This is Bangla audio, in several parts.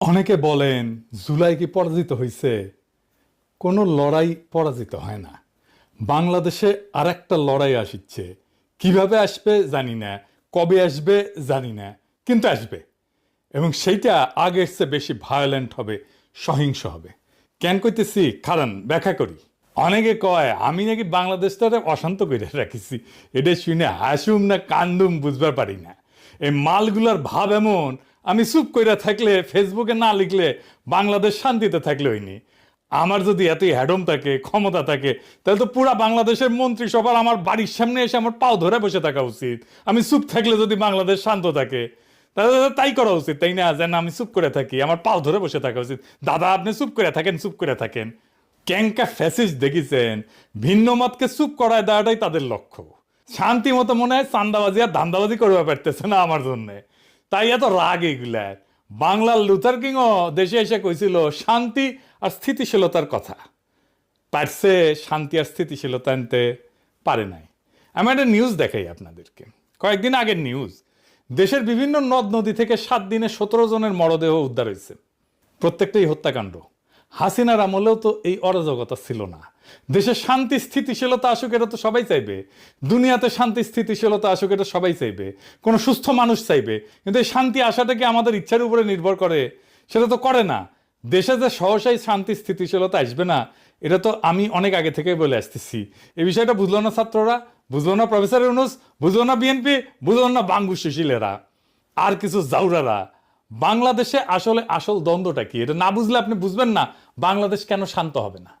অনেকে বলেন জুলাই কি পরাজিত হয়েছে? কোনো লড়াই পরাজিত হয় না। বাংলাদেশে আরেকটা লড়াই আসছে। কিভাবে আসবে জানি না, কবে আসবে জানি না, কিন্তু আসবে। এবং সেইটা আগের চেয়ে বেশি ভায়োলেন্ট হবে, সহিংস হবে। কেন কইতেছি কারণ ব্যাখ্যা করি। অনেকে কয় আমি নাকি বাংলাদেশটারে অশান্ত করে রাখিছি। এটা শুনে হাসুম না কান্দুম বুঝবার পারি না। এই মালগুলার ভাব এমন, আমি চুপ করে থাকলে, ফেসবুকে না লিখলে বাংলাদেশ শান্তিতে থাকলে হইনি। আমার যদি এতই হ্যাডম থাকে, ক্ষমতা থাকে, তাহলে তো পুরা বাংলাদেশের মন্ত্রিসভার আমার বাড়ির সামনে এসে আমার পাও ধরে বসে থাকা উচিত। আমি চুপ থাকলে যদি বাংলাদেশ শান্ত থাকে, তাহলে তাই করা উচিত, তাই না? যেন আমি চুপ করে থাকি, আমার পাও ধরে বসে থাকা উচিত। দাদা আপনি চুপ করে থাকেন, চুপ করে থাকেন। ক্যাঙ্কা ফ্যাসিস্ট দেখেছেন, ভিন্ন মতকে চুপ করায় দেওয়াটাই তাদের লক্ষ্য। শান্তি মতো মনে হয় চান্দাবাজি আর ধান্দাবাজি করবে পারতেছে না আমার জন্যে, তাই এত রাগ এগুলার। বাংলার লুথার কিংও দেশে এসে কইছিল শান্তি আর স্থিতিশীলতার কথা, পারছে শান্তি আর স্থিতিশীলতা আনতে পারে নাই। আমি একটা নিউজ দেখাই আপনাদেরকে, কয়েকদিন আগের নিউজ। দেশের বিভিন্ন নদ নদী থেকে 7 দিনে 17 জনের মরদেহ উদ্ধার হয়েছে। প্রত্যেকটাই হত্যাকাণ্ড। হাসিনার আমলেও তো এই অরাজকতা ছিল না। দেশে শান্তি স্থিতিশীলতা আসুক, এটা তো সবাই চাইবে। দুনিয়াতে শান্তি স্থিতিশীলতা আসুক, এটা সবাই চাইবে। কোনো সুস্থ মানুষ চাইবে। কিন্তু এই শান্তি আসাটা কি আমাদের ইচ্ছার উপরে নির্ভর করে? সেটা তো করে না। দেশে যে সহসাই শান্তি স্থিতিশীলতা আসবে না, এটা তো আমি অনেক আগে থেকেই বলে আসতেছি। এই বিষয়টা বুঝলো না ছাত্ররা, বুঝলো না প্রফেসর ইউনূস, বুঝলো না বিএনপি, বুঝলো না বাঙ্গু সুশীলেরা আর কিছু জাউরারা। বাংলাদেশে আসলে আসল দ্বন্দ্বটা কি, এটা না বুঝলে আপনি বুঝবেন না বাংলাদেশ কেন শান্ত হবে না।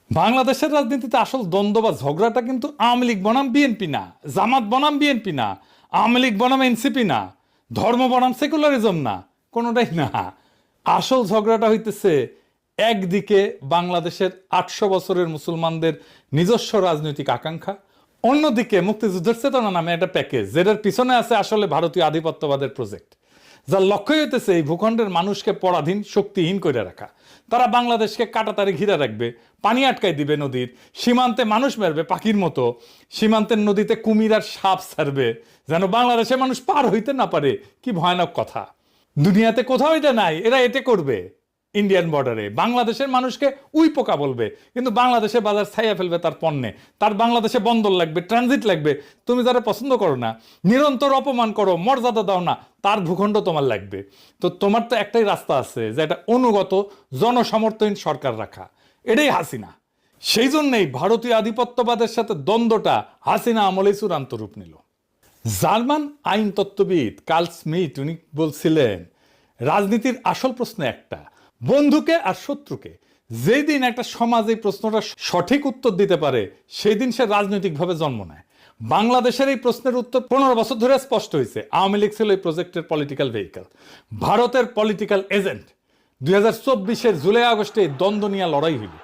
বাংলাদেশের রাজনীতিতে আসল দ্বন্দ্ব বা ঝগড়াটা কিন্তু আওয়ামী লীগ বনাম বিএনপি না, জামাত বনাম বিএনপি না, আওয়ামী লীগ বনাম এনসিপি না, ধর্ম বনাম সেকুলারিজম না, কোনোটাই না। আসল ঝগড়াটা হইতেছে একদিকে বাংলাদেশের 800 বছরের মুসলমানদের নিজস্ব রাজনৈতিক আকাঙ্ক্ষা, অন্যদিকে মুক্তিযুদ্ধের চেতনা নামে একটা প্যাকেজ, যেটার পিছনে আছে আসলে ভারতীয় আধিপত্যবাদের প্রজেক্ট, যার লক্ষ্যই হইতেছে এই ভূখণ্ডের মানুষকে পরাধীন, শক্তিহীন করে রাখা। তারা বাংলাদেশকে কাটাতারে ঘিরে রাখবে, পানি আটকায় দিবে নদীর, সীমান্তে মানুষ মারবে পাখির মতো, সীমান্তের নদীতে কুমির আর সাপ ছাড়বে, যেন বাংলাদেশের মানুষ পার হইতে না পারে। কি ভয়ানক কথা! দুনিয়াতে কোথাও এটা নাই। এরা এতে করবে ইন্ডিয়ান বর্ডারে, বাংলাদেশের মানুষকে উই পোকা বলবে, কিন্তু বাংলাদেশে বাজার ছাইয়া ফেলবে তার পণ্যে। তার বাংলাদেশে বন্দর লাগবে, ট্রানজিট লাগবে। তুমি যারা পছন্দ করো না, নিরন্তর অপমান করো, মর্যাদা দাও না, তার ভূখণ্ড তোমার লাগবে। তো তোমার তো একটাই রাস্তা আছে, যে এটা অনুগত জনসমর্থনহীন সরকার রাখা। এটাই হাসিনা। সেই জন্যই ভারতীয় আধিপত্যবাদের সাথে দ্বন্দ্বটা হাসিনা আমলেই চূড়ান্ত রূপ নিল। জার্মান আইন তত্ত্ববিদ কার্ল স্মিথ উনি বলছিলেন, রাজনীতির আসল প্রশ্ন একটা, বন্ধুকে আর শত্রুকে। যেই দিন একটা সমাজ এই প্রশ্নটা সঠিক উত্তর দিতে পারে, সেই দিন সে রাজনৈতিকভাবে জন্ম নেয়। বাংলাদেশের এই প্রশ্নের উত্তর 15 বছর ধরে স্পষ্ট হয়েছে। আওয়ামী লীগ ছিল এই প্রজেক্টের পলিটিক্যাল ভেহিকল, ভারতের পলিটিক্যাল এজেন্ট। 2024-এর জুলাই আগস্টে দ্বন্দ্ব নিয়ে লড়াই হইল।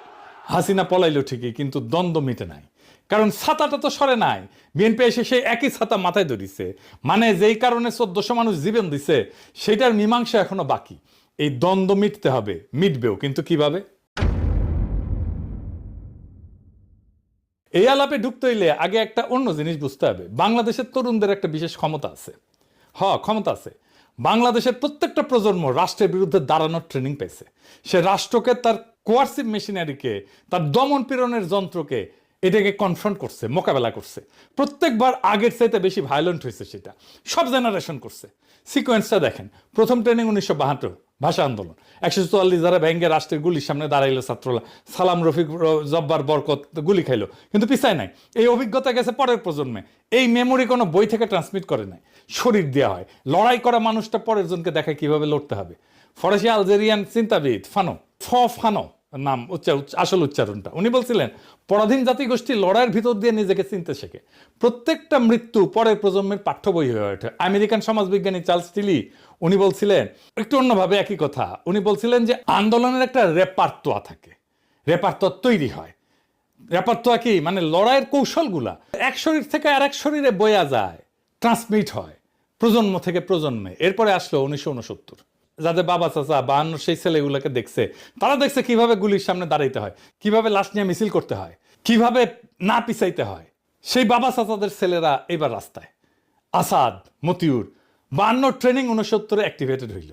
হাসিনা পলাইল ঠিকই, কিন্তু দ্বন্দ্ব মিটে নাই। কারণ ছাতাটা তো সরে নাই। বিএনপি এসে সেই একই ছাতা মাথায় ধরিছে। মানে যেই কারণে 1400 মানুষ জীবন দিছে, সেটার মীমাংসা এখনো বাকি। এই দ্বন্দ্ব মিটতে হবে, মিটবেও, কিন্তু কিভাবে? এই আলাপে ঢুকতে হইলে আগে একটা অন্য জিনিস বুঝতে হবে। বাংলাদেশের তরুণদের একটা বিশেষ ক্ষমতা আছে। ক্ষমতা আছে। বাংলাদেশের প্রত্যেকটা প্রজন্ম রাষ্ট্রের বিরুদ্ধে দাঁড়ানোর ট্রেনিং পেয়েছে। সে রাষ্ট্রকে, তার কোয়ার্সিভ মেশিনারিকে, তার দমন পীড়নের যন্ত্রকে, এটাকে কনফ্রন্ট করছে, মোকাবেলা করছে। প্রত্যেকবার আগের চাইতে বেশি ভায়োলেন্ট হয়েছে সেটা। সব জেনারেশন করছে। সিকোয়েন্সটা দেখেন। প্রথম ট্রেনিং 1972, ভাষা আন্দোলন। 144 যারা ভেঙ্গে রাষ্ট্রের গুলির সামনে দাঁড়াইলো ছাত্ররা, সালাম, রফিক, জব্বার, বরকত গুলি খাইলো, কিন্তু পিছায় নাই। এই অভিজ্ঞতা গেছে পরের প্রজন্মে। এই মেমোরি কোনো বই থেকে ট্রান্সমিট করে নাই, শরীর দেওয়া হয়। লড়াই করা মানুষটা পরের জনকে দেখায় কিভাবে লড়তে হবে। ফরাসি আলজেরিয়ান চিন্তাবিদ ফানো নাম আসল উচ্চারণটা, উনি বলছিলেন পরাধীন জাতিগোষ্ঠী লড়াইয়ের ভিতর দিয়ে নিজেকে চিনতে শেখে। প্রত্যেকটা মৃত্যু পরের প্রজন্মের পাঠ্য বই হয়ে ওঠে। আমেরিকান সমাজবিজ্ঞানী চার্লস টিলি উনি বলছিলেন একটু অন্যভাবে একই কথা। উনি বলছিলেন যে আন্দোলনের একটা রেপার্তোয়া থাকে, রেপার্তোয়া তৈরি হয়। রেপার্তোয়া কি মানে লড়াইয়ের কৌশলগুলা এক শরীর থেকে আর এক শরীরে বয়া যায়, ট্রান্সমিট হয় প্রজন্ম থেকে প্রজন্মে। এরপরে আসলো 1969, যাদের বাবা চাচা 52 সেই ছেলেগুলোকে দেখছে, তারা দেখছে কিভাবে গুলির সামনে দাঁড়াইতে হয়, কিভাবে লাশ নিয়ে মিছিল করতে হয়, কিভাবে না পিছাইতে হয়। সেই বাবা চাচাদের ছেলেরা এবার রাস্তায়। আসাদ, মতিউর, 52 ট্রেনিং 69 অ্যাক্টিভেটেড হইল।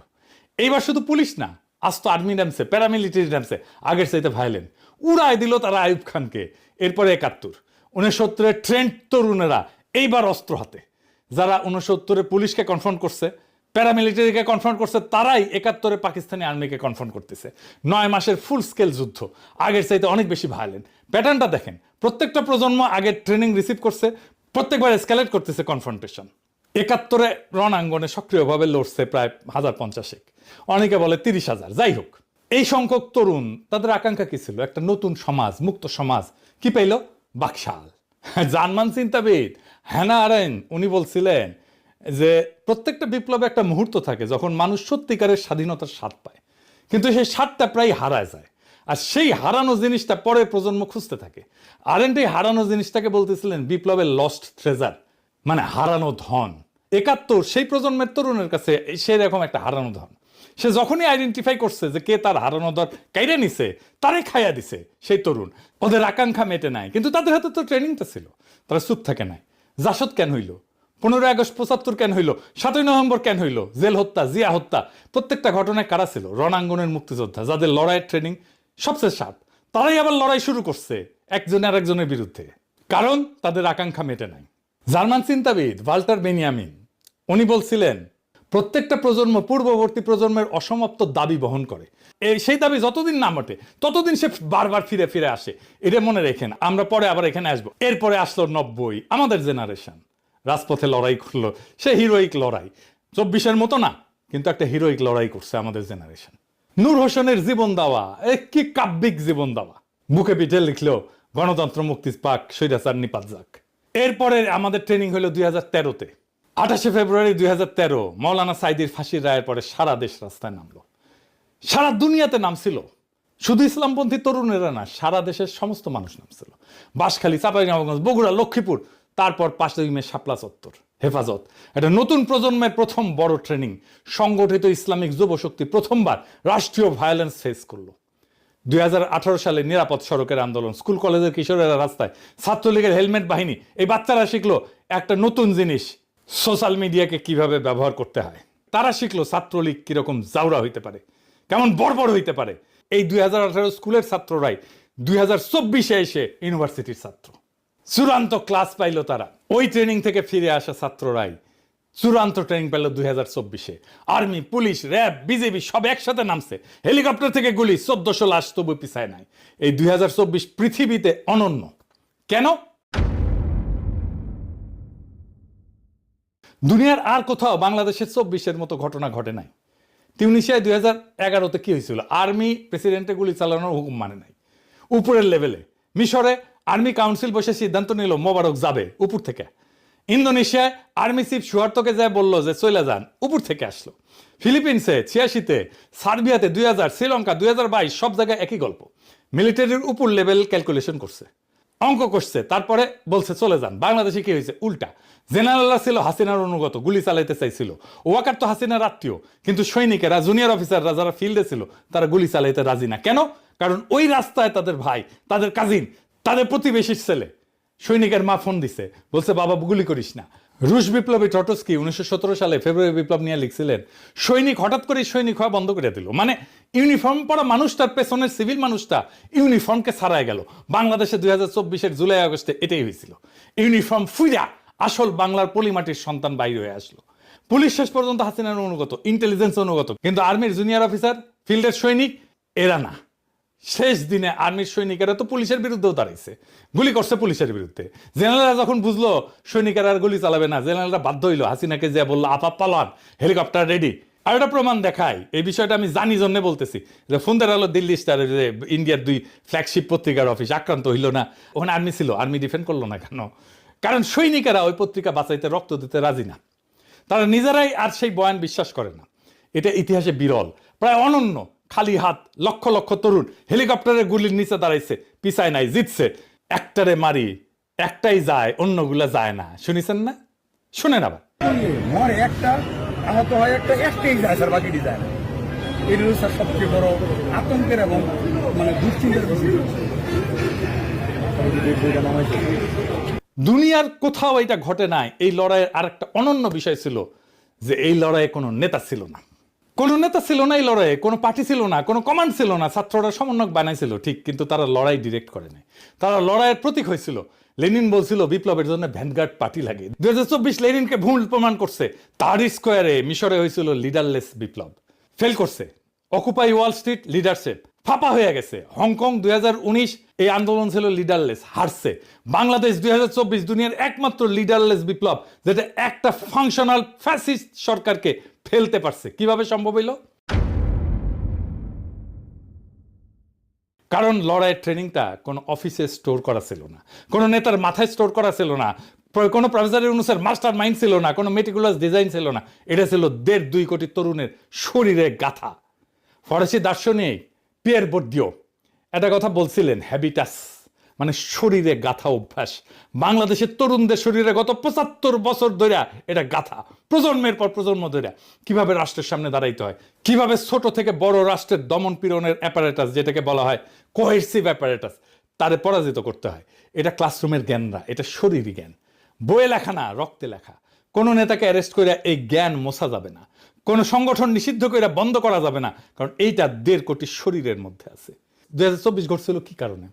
এইবার শুধু পুলিশ না, আজ তো আর্মি নামছে, প্যারামিলিটারি নামছে, আগের চাইতে ভায়োলেন্ট। উড়াই দিল তারা আইয়ুব খানকে। এরপরে 71 69 ট্রেন্ড তরুণেরা এইবার অস্ত্র হাতে। যারা 69 পুলিশকে কনফ্রন্ট করছে, প্যারামিলিটারিকে কনফ্রন্ট করছে, তারাই 71 পাকিস্তানি আর্মিকে কনফ্রন্ট করতেছে। 9 মাসের ফুল স্কেল যুদ্ধ, আগের চাইতে অনেক বেশি ভায়োলেন্ট। প্যাটার্নটা দেখেন, প্রত্যেকটা প্রজন্ম আগের ট্রেনিং রিসিভ করছে, প্রত্যেকবার এসকালেট করতেছে কনফ্রন্টেশন। 71 রণাঙ্গনে সক্রিয়ভাবে লড়ছে প্রায় 1050, অনেকে বলে 30,000। যাই হোক, এই সংখ্যক তরুণ, তাদের আকাঙ্ক্ষা কি ছিল? একটা নতুন সমাজ, মুক্ত সমাজ। কি পাইল? বাকশাল। জার্মান চিন্তাবিদ হ্যানা আরেন্ট উনি বলছিলেন যে প্রত্যেকটা বিপ্লবে একটা মুহূর্ত থাকে যখন মানুষ সত্যিকারের স্বাধীনতার স্বাদ পায়, কিন্তু সেই স্বাদটা প্রায় হারায় যায়। আর সেই হারানো জিনিসটা পরের প্রজন্ম খুঁজতে থাকে। আরেন্ট এই হারানো জিনিসটাকে বলতেছিলেন বিপ্লবের লস্ট ট্রেজার, মানে হারানো ধন। 71 সেই প্রজন্মের তরুণের কাছে সেই রকম একটা হারানো ধন। সে যখনই আইডেন্টিফাই করছে যে কে তার হারানো ধন কাইরে নিছে, তারে খাইয়া দিছে সেই তরুণ। ওদের আকাঙ্ক্ষা মেটে নাই, কিন্তু তাদের হাতে তো ট্রেনিংটা ছিল, তারা চুপ থাকে নাই। জাসদ কেন হইল? 15 আগস্ট 75 কেন হইল? 7ই নভেম্বর কেন হইল? জেল হত্যা, জিয়া হত্যা, প্রত্যেকটা ঘটনায় কারা ছিল? রণাঙ্গনের মুক্তিযোদ্ধা, যাদের লড়াইয়ের ট্রেনিং সবচেয়ে সাত। তারাই আবার লড়াই শুরু করছে একজন আর একজনের বিরুদ্ধে, কারণ তাদের আকাঙ্ক্ষা মেটে নাই। জার্মান চিন্তাবিদ ভাল্টার বেনিয়ামিন উনি বলছিলেন প্রত্যেকটা প্রজন্ম পূর্ববর্তী প্রজন্মের অসমাপ্ত দাবি বহন করে। সেই দাবি যতদিন না মটে ততদিন সে বারবার ফিরে ফিরে আসে। এটা মনে রেখেন, আমরা পরে আবার এখানে আসবো। এরপরে আসলো 90, আমাদের জেনারেশন রাজপথে লড়াই করলো, সে হিরোইক লড়াই। 24-এর মতো না, কিন্তু একটা হিরোইক লড়াই করছে আমাদের জেনারেশন। নূর হোসেনের জীবন দেওয়া, কি কাব্যিক জীবন দেওয়া। বুকে পিঠে লিখলো গণতন্ত্র মুক্তি পাক, স্বৈরাচার নিপাত যাক। এরপরে আমাদের ট্রেনিং হলো 2013-তে। 28 ফেব্রুয়ারি 2013 মৌলানা সাইদির ফাঁসির রায়ের পরে সারা দেশ রাস্তায় নামলো, সারা দুনিয়াতে নামছিল। শুধু ইসলামপন্থী তরুণেরা না, সারা দেশের সমস্ত মানুষ নামছিল। বাঁশখালী, চাঁপাইনবাবগঞ্জ, বগুড়া, লক্ষ্মীপুর, তারপর 5ই মে শাপলা চত্বর। হেফাজত, একটা নতুন প্রজন্মের প্রথম বড় ট্রেনিং। সংগঠিত ইসলামিক যুবশক্তি প্রথমবার রাষ্ট্রীয় ভায়োলেন্স ফেস করলো। 2018 সালে নিরাপদ সড়কের আন্দোলন, স্কুল কলেজের কিশোরেরা রাস্তায়, ছাত্রলীগের হেলমেট বাহিনী, এই বাচ্চারা শিখলো একটা নতুন জিনিস, সোশ্যাল মিডিয়াকে কিভাবে ব্যবহার করতে হয়। তারা শিখলো ছাত্রলীগ কিরকম জাউরা হইতে পারে, কেমন বর্বর হইতে পারে। এই 2018 স্কুলের ছাত্ররাই 2024-এ এসে ইউনিভার্সিটির ছাত্র। চূড়ান্ত ক্লাস পাইলো তারা। ওই ট্রেনিং থেকে ফিরে আসা ছাত্ররাই চূড়ান্ত ট্রেনিং পেল 2024-এ। আর্মি, পুলিশ, র্যাব, বিজেপি সব একসাথে নামছে। হেলিকপ্টার থেকে গুলি, 1400 লাশ তবু পিছায় নাই। এই 2024 পৃথিবীতে অনন্য। কেন? দুনিয়ার আর কোথাও বাংলাদেশের 24-এর মতো ঘটনা ঘটে নাই। তিউনিসিয়ায় 2011-তে কি হয়েছিল? আর্মি প্রেসিডেন্টের গুলি চালানোর হুকুম মানে নাই, উপরের লেভেলে। মিশরে আর্মি কাউন্সিল বসে সিদ্ধান্ত নিল মোবারক যাবে, উপর থেকে। ইন্দোনেশিয়ায় আর্মি চিফ সুহার্তোকে যায় বলল যে চলে যান, উপর থেকে আসলো। ফিলিপিন্সে 86-তে, সার্বিয়াতে 2000, শ্রীলঙ্কা 2022, সব জায়গায় একই গল্প। মিলিটারির উপর লেভেল ক্যালকুলেশন করছে, অঙ্ক করছে, তারপরে বলছে চলে যান। বাংলাদেশে কি হয়েছে? উল্টা। জেনারেলরা ছিল হাসিনার অনুগত, গুলি চালাইতে চাইছিল। ওয়াকার তো হাসিনার আত্মীয়, কিন্তু সৈনিকেরা, জুনিয়র অফিসাররা যারা ফিল্ডে ছিল, তারা গুলি চালাইতে রাজি না। কেন? কারণ ওই রাস্তায় তাদের ভাই, তাদের কাজিন, তাদের প্রতিবেশীর ছেলে। সৈনিকের মা ফোন দিছে, বলছে বাবা গুলি করিস না। রুশ বিপ্লবী ট্রটস্কি 1917 সালে ফেব্রুয়ারি বিপ্লব নিয়ে লিখছিলেন, সৈনিক হঠাৎ করে সৈনিক হওয়া বন্ধ করে দিল। মানে ইউনিফর্ম পরা মানুষটার পেছনের সিভিল মানুষটা ইউনিফর্মকে ছাড়াই গেল। বাংলাদেশে 2024-এর জুলাই আগস্টে এটাই হয়েছিল। ইউনিফর্ম ফুইরা আসল বাংলার পলিমাটির সন্তান বাইরে হয়ে আসলো। পুলিশ শেষ পর্যন্ত হাসিনার অনুগত, ইন্টেলিজেন্স অনুগত, কিন্তু আর্মির জুনিয়র অফিসার, ফিল্ডের সৈনিক, এরা না। শেষ দিনে আর্মির সৈনিকেরা তো পুলিশের বিরুদ্ধেও দাঁড়াইছে, গুলি করছে পুলিশের বিরুদ্ধে। জেনারেলরা যখন বুঝলো সৈনিকেরা আর গুলি চালাবে না, জেনারেলরা বাধ্য হইলো, হাসিনাকে যে বললো আপা পালান, হেলিকপ্টার রেডি। আর একটা প্রমাণ দেখায়, এই বিষয়টা আমি জানি জন্য বলতেছি, যে ফোনদের আলো দিল্লি স্টার, যে ইন্ডিয়ার 2 ফ্ল্যাগশিপ পত্রিকার অফিস আক্রান্ত হইল না, ওখানে আর্মি ছিল, আর্মি ডিফেন্ড করলো না কেন? কারণ সৈনিকেরা ওই পত্রিকা বাঁচাইতে, রক্ত দিতে রাজি না। তারা নিজেরাই আর সেই বয়ান বিশ্বাস করে না। এটা ইতিহাসে বিরল, প্রায় অনন্য। খালি হাত লক্ষ লক্ষ তরুণ হেলিকপ্টারের গুলির নিচে দাঁড়াইছে, পিছায় নাই, জিতছে। একটারে মারি, একটাই যায়, অন্যগুলা যায় না। শুনেছেন না? শুনেন আবার। মরে একটা, আহত হয় একটা, একটাই যায় স্যার, বাকিটি যায় না। এর স্যার সবচেয়ে বড় আতঙ্কের এবং মানে দুশ্চিন্তার বিষয়। দুনিয়ার কোথাও এটা ঘটে নাই। এই লড়াইয়ের আরেকটা অনন্য বিষয় ছিল যে এই লড়াইয়ে কোনো নেতা ছিল না, কোনো নেতা ছিল না এই লড়াইয়ে, কোনো পার্টি ছিল না, কোনো কমান্ড ছিল না। ছাত্ররা সমন্বয়ক বানাইছিল ঠিক, কিন্তু তারা লড়াই ডিরেক্ট করে নাই, তারা লড়াইয়ের প্রতীক হয়েছিল। লেনিন বলছিল বিপ্লবের জন্য ভ্যানগার্ড পার্টি লাগে। 2024 লেনিনকে ভুল প্রমাণ করছে। tahrir স্কোয়ারে মিশরে হয়েছিল লিডারলেস বিপ্লব, ফেল করছে। অকুপাই ওয়াল স্ট্রিট লিডারশিপ ফাঁপা হয়ে গেছে। হংকং 2019 এই আন্দোলন ছিল লিডারলেস, হারছে। বাংলাদেশ 2024 দুনিয়ার একমাত্র লিডারলেস বিপ্লব যেটা একটা ফাংশনাল ফ্যাসিস্ট সরকারকে ফেলতে পারছে। কিভাবে সম্ভব হইল? কারণ লড়াইয়ের ট্রেনিংটা কোনো অফিসে স্টোর করা ছিল না, কোনো নেতার মাথায় স্টোর করা ছিল না, কোনো প্রফেসর ইউনূসের মাস্টার মাইন্ড ছিল না, কোনো মেটিকুলাস ডিজাইন ছিল না। এটা ছিল 1.5-2 কোটি তরুণের শরীরে গাথা। ফরাসি দার্শনিক পিয়ের বোর্দিও একটা কথা বলছিলেন, হ্যাবিটাস মানে শরীরে গাথা অভ্যাস। বাংলাদেশের তরুণদের শরীরে গত 75 বছর ধরে এটা গাথা, প্রজন্মের পর প্রজন্ম ধরে। কিভাবে রাষ্ট্রের সামনে দাঁড়াইতে হয়, কিভাবে ছোট থেকে বড় রাষ্ট্রের দমন পীড়নের অ্যাপারেটাস, যেটাকে বলা হয় কোহেসিভ অ্যাপারেটাস, তারে পরাজিত করতে হয়। এটা ক্লাসরুমের জ্ঞান না, এটা শরীরী জ্ঞান, বইয়ে লেখা না, রক্তে লেখা। কোনো নেতাকে অ্যারেস্ট করে এই জ্ঞান মোছা যাবে না, কোনো সংগঠন নিষিদ্ধ করে বন্ধ করা যাবে না, কারণ এইটা 1.5 কোটি শরীরের মধ্যে আছে। 2024 ঘটছিল কি কারণে?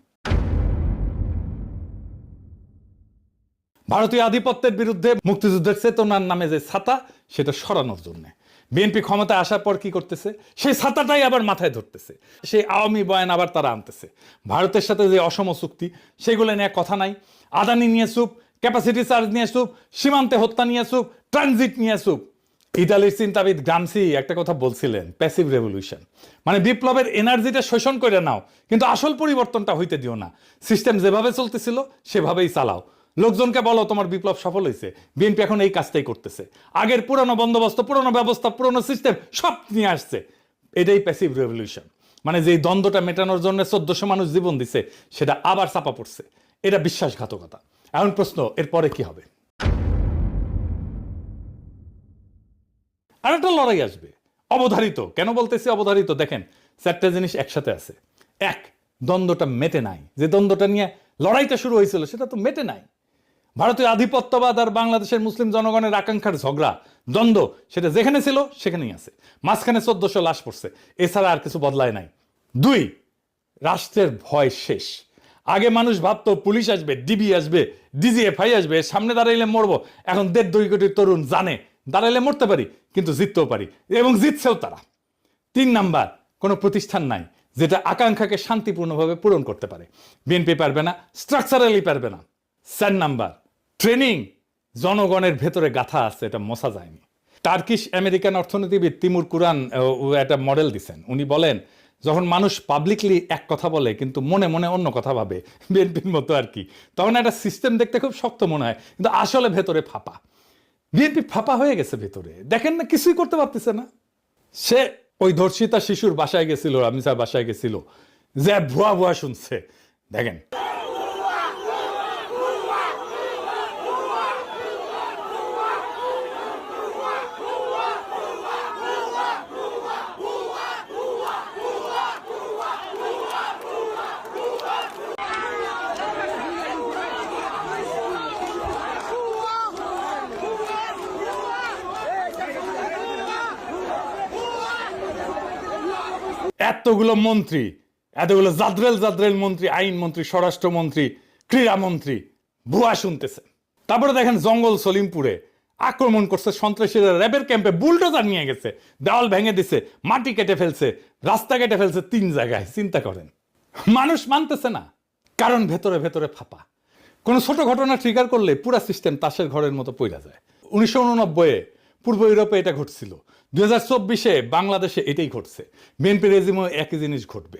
ভারতীয় আধিপত্যের বিরুদ্ধে মুক্তিযুদ্ধের চেতনার নামে যে ছাতা, সেটা সরানোর জন্য বিএনপি ক্ষমতায় আসার পর কি করতেছে, সেই ছাতাটাই আবার মাথায় ধরতেছে, সেই আওয়ামী বয়ান আবার তারা আনতেছে। ভারতের সাথে যে অসম চুক্তি, সেগুলো নিয়ে কথা নাই। আদানি নিয়ে চুপ, ক্যাপাসিটি চার্জ নিয়ে চুপ, সীমান্তে হত্যা নিয়ে চুপ, ট্রানজিট নিয়ে চুপ। ইতালির চিন্তাবিদ গ্রামসি একটা কথা বলছিলেন, প্যাসিভ রেভলিউশন মানে বিপ্লবের এনার্জিটা শোষণ করে নাও, কিন্তু আসল পরিবর্তনটা হইতে দিও না। সিস্টেম যেভাবে চলতেছিল সেভাবেই চালাও। লোকজনকে বলো তোমার বিপ্লব সফল হয়েছে। বিএনপি এখন এই কাজটাই করতেছে। আগের পুরনো বন্দোবস্ত, পুরনো ব্যবস্থা, পুরনো সিস্টেম সব নিয়ে আসছে। এটাই প্যাসিভ রেভলিউশন মানে যেই দ্বন্দ্বটা মেটানোর জন্য 1400 মানুষ জীবন দিছে, সেটা আবার চাপা পড়ছে। এটা বিশ্বাসঘাতকতা। এখন প্রশ্ন, এরপরে কি হবে? আর একটা লড়াই আসবে, অবধারিত। কেন বলতেছি অবধারিত? দেখেন, 4টা জিনিস একসাথে আছে। এক, দ্বন্দ্বটা মেটে নাই। যে দ্বন্দ্বটা নিয়ে লড়াইটা শুরু হয়েছিল সেটা তো মেটে নাই। ভারতীয় আধিপত্যবাদ আর বাংলাদেশের মুসলিম জনগণের আকাঙ্ক্ষার ঝগড়া, দ্বন্দ্ব, সেটা যেখানে ছিল সেখানেই আছে। মাঝখানে 1400 লাশ পড়ছে, এছাড়া আর কিছু বদলায় নাই। 2, রাষ্ট্রের ভয় শেষ। আগে মানুষ ভাবতো পুলিশ আসবে, ডিবি আসবে, ডিজিএফআই আসবে, সামনে দাঁড়াইলে মরবো। এখন 1.5-2 কোটি তরুণ জানে দাঁড়াইলে মরতে পারি, কিন্তু জিততেও পারি, এবং জিতছেও তারা। 3 নাম্বার, কোনো প্রতিষ্ঠান নাই যেটা আকাঙ্ক্ষাকে শান্তিপূর্ণভাবে পূরণ করতে পারে। বিএনপি পারবে না, স্ট্রাকচারালি পারবে না। 4 নাম্বার, ট্রেনিং জনগণের ভেতরে গাথা আছে, এটা মোছা যায়নি। টার্কিশ আমেরিকান অর্থনীতিবিদ তিমুর কুরান একটা মডেল দিচ্ছেন। উনি বলেন, যখন মানুষ পাবলিকলি এক কথা বলে কিন্তু মনে মনে অন্য কথা ভাবে, বিএনপির মতো আর কি, তখন একটা সিস্টেম দেখতে খুব শক্ত মনে হয়, কিন্তু আসলে ভেতরে ফাঁপা। বিএনপি ফাঁপা হয়ে গেছে ভেতরে, দেখেন না, কিছুই করতে পারতেছে না। সে ওই ধর্ষিতা শিশুর বাসায় গেছিল, রামিসার বাসায় গেছিল, যে ভুয়া ভুয়া শুনছে, দেখেন। এতগুলো মন্ত্রী, এতগুলো জাদ্রেল মন্ত্রী, আইন মন্ত্রী, স্বরাষ্ট্রমন্ত্রী, ক্রীড়ামন্ত্রী ভুয়া শুনতেছে। তারপরে দেখেন জঙ্গল সলিমপুরে আক্রমণ করছে সন্ত্রাসীরা, র্যাবের ক্যাম্পে বুলডোজার নিয়ে গেছে, দেওয়াল ভেঙে দিছে, মাটি কেটে ফেলছে, রাস্তা কেটে ফেলছে 3 জায়গায়। চিন্তা করেন, মানুষ মানতেছে না, কারণ ভেতরে ভেতরে ফাঁপা। কোনো ছোট ঘটনা ট্রিগার করলে পুরা সিস্টেম তাসের ঘরের মতো পইরা যায়। 1989-এ পূর্ব ইউরোপে এটা ঘটছিল, 2024-এ বাংলাদেশে এটাই ঘটছে। বিএনপি রেজিমও একই জিনিস ঘটবে।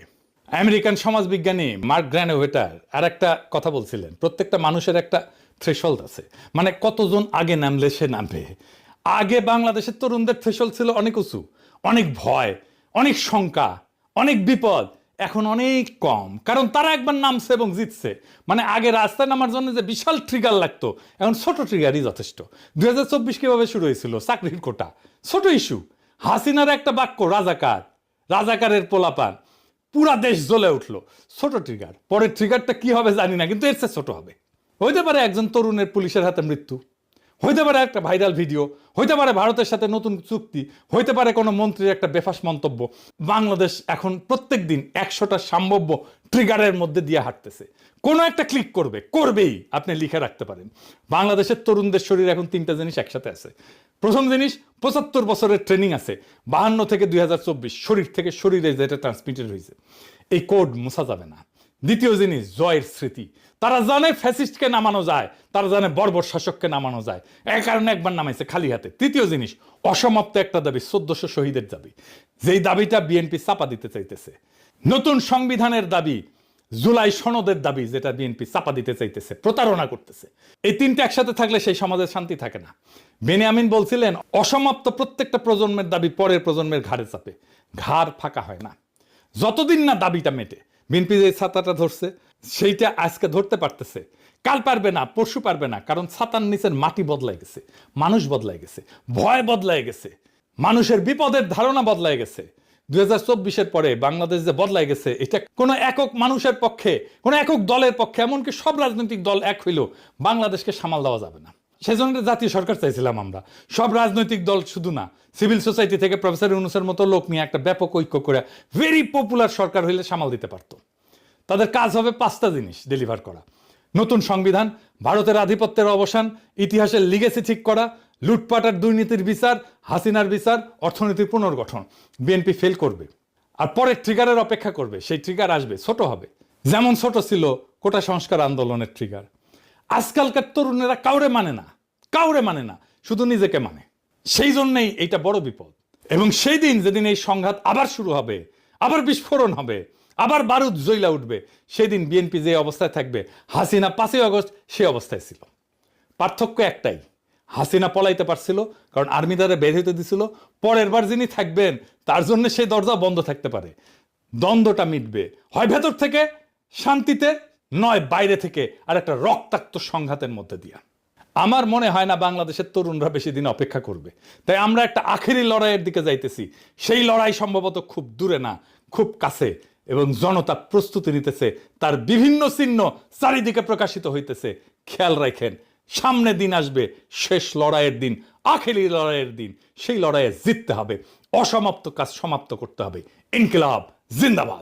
আমেরিকান সমাজবিজ্ঞানী মার্ক গ্র্যানোভেটার আর একটা কথা বলছিলেন, প্রত্যেকটা মানুষের একটা থ্রেশহোল্ড আছে, মানে কতজন আগে নামলে সে নামবে। আগে বাংলাদেশের তরুণদের থ্রেশহোল্ড ছিল অনেক উঁচু, অনেক ভয়, অনেক শঙ্কা, অনেক বিপদ। এখন অনেক কম, কারণ তারা একবার নামছে এবং জিতছে। মানে আগে রাস্তায় নামার জন্য যে বিশাল ট্রিগার লাগতো, এখন ছোট ট্রিগারই যথেষ্ট। 2024 কিভাবে শুরু হয়েছিল? চাকরির কোটা, ছোট ইস্যু। হাসিনার একটা বাক্য, রাজাকার, রাজাকারের পোলাপান, পুরা দেশ জ্বলে উঠলো, ছোট ট্রিগার। পরের ট্রিগারটা কি হবে জানি না, কিন্তু এর চেয়ে ছোট হবে। হইতে পারে একজন তরুণের পুলিশের হাতে মৃত্যু, হইতে পারে একটা ভাইরাল ভিডিও, হইতে পারে ভারতের সাথে নতুন চুক্তি, হইতে পারে কোনো মন্ত্রীর একটা বেফাস মন্তব্য। বাংলাদেশ এখন প্রত্যেক দিন 100টা সম্ভাব্য ট্রিগারের মধ্যে দিয়ে হাঁটতেছে। কোনো একটা ক্লিক করবেই, আপনি লিখে রাখতে পারেন। বাংলাদেশের তরুণদের শরীরে এখন 3টা জিনিস একসাথে আছে। প্রথম জিনিস, 75 বছরের ট্রেনিং আছে, 52 থেকে 2024 শরীর থেকে শরীরে যেটা ট্রান্সমিটেড হয়েছে, এই কোড মুছা যাবে না। দ্বিতীয় জিনিস, জয়ের স্মৃতি। তারা জানে ফ্যাসিস্টকে নামানো যায়, তারা জানে বর্বর শাসককে নামানো যায়, এই কারণে একবার নামাইছে খালি হাতে। তৃতীয় জিনিস, অসমাপ্ত একটা দাবি, 1400 শহীদের দাবি, যেই দাবিটা বিএনপি চাপা দিতে চাইতেছে। নতুন সংবিধানের দাবি, জুলাই সনদের দাবি, যেটা বিএনপি চাপা দিতে চাইতেছে, প্রতারণা করতেছে। এই তিনটা একসাথে থাকলে সেই সমাজের শান্তি থাকে না। বেনিয়ামিন বলছিলেন, অসমাপ্ত প্রত্যেকটা প্রজন্মের দাবি পরের প্রজন্মের ঘাড়ে চাপে, ঘাড় ফাঁকা হয় না যতদিন না দাবিটা মেটে। বিএনপি যে ছাতাটা ধরছে সেইটা আজকে ধরতে পারতেছে, কাল পারবে না, পরশু পারবে না, কারণ ছাতার নিচের মাটি বদলাই গেছে, মানুষ বদলাই গেছে, ভয় বদলাই গেছে, মানুষের বিপদের ধারণা বদলাই গেছে। 2024-এর পরে বাংলাদেশ যে বদলাই গেছে, এটা কোনো একক মানুষের পক্ষে, কোনো একক দলের পক্ষে, এমনকি সব রাজনৈতিক দল এক হইলেও বাংলাদেশকে সামাল দেওয়া যাবে না। সেজন্য জাতীয় সরকার চাইছিলাম আমরা, সব রাজনৈতিক দল শুধু না, সিভিল সোসাইটি থেকে প্রফেসর ইউনূসের মতো লোক নিয়ে একটা ব্যাপক ঐক্য করে ভেরি পপুলার সরকার হইলে সামাল দিতে পারতো। তাদের কাজ হবে 5টা জিনিস ডেলিভার করা: নতুন সংবিধান, ভারতের আধিপত্যের অবসান, ইতিহাসের লিগেসি ঠিক করা, লুটপাট আর দুর্নীতির বিচার, হাসিনার বিচার, অর্থনীতির পুনর্গঠন। বিএনপি ফেল করবে আর পরে ট্রিগারের অপেক্ষা করবে। সেই ট্রিগার আসবে, ছোট হবে, যেমন ছোট ছিল কোটা সংস্কার আন্দোলনের ট্রিগার। আজকালকার তরুণেরা কাউরে মানে না, শুধু নিজেকে মানে। সেই জন্যই এইটা বড় বিপদ। এবং সেই দিন যেদিন এই সংঘাত আবার শুরু হবে, আবার বিস্ফোরণ হবে, আবার বারুদ জ্বলা উঠবে, সেদিন বিএনপি যে অবস্থায় থাকবে, হাসিনা 5ই আগস্ট সে অবস্থায় ছিল। পার্থক্য একটাই, হাসিনা পলাইতে পারছিল কারণ আর্মি দ্বারা বের হইতে দিছিল। পরের বার যিনি থাকবেন তার জন্য সেই দরজা বন্ধ থাকতে পারে। দ্বন্দ্বটা মিটবে হয় ভেতর থেকে শান্তিতে, নয় বাইরে থেকে আর একটা রক্তাক্ত সংঘাতের মধ্যে দিয়া। আমার মনে হয় না বাংলাদেশের তরুণরা বেশি দিন অপেক্ষা করবে। তাই আমরা একটা আখেরি লড়াইয়ের দিকে যাইতেছি। সেই লড়াই সম্ভবত খুব দূরে না, খুব কাছে, এবং জনতা প্রস্তুতি নিতেছে, তার বিভিন্ন চিহ্ন চারিদিকে প্রকাশিত হইতেছে। খেয়াল রাখেন, সামনে দিন আসবে, শেষ লড়াইয়ের দিন, আখেরি লড়াইয়ের দিন। সেই লড়াইয়ে জিততে হবে, অসমাপ্ত কাজ সমাপ্ত করতে হবে। ইনকিলাব জিন্দাবাদ।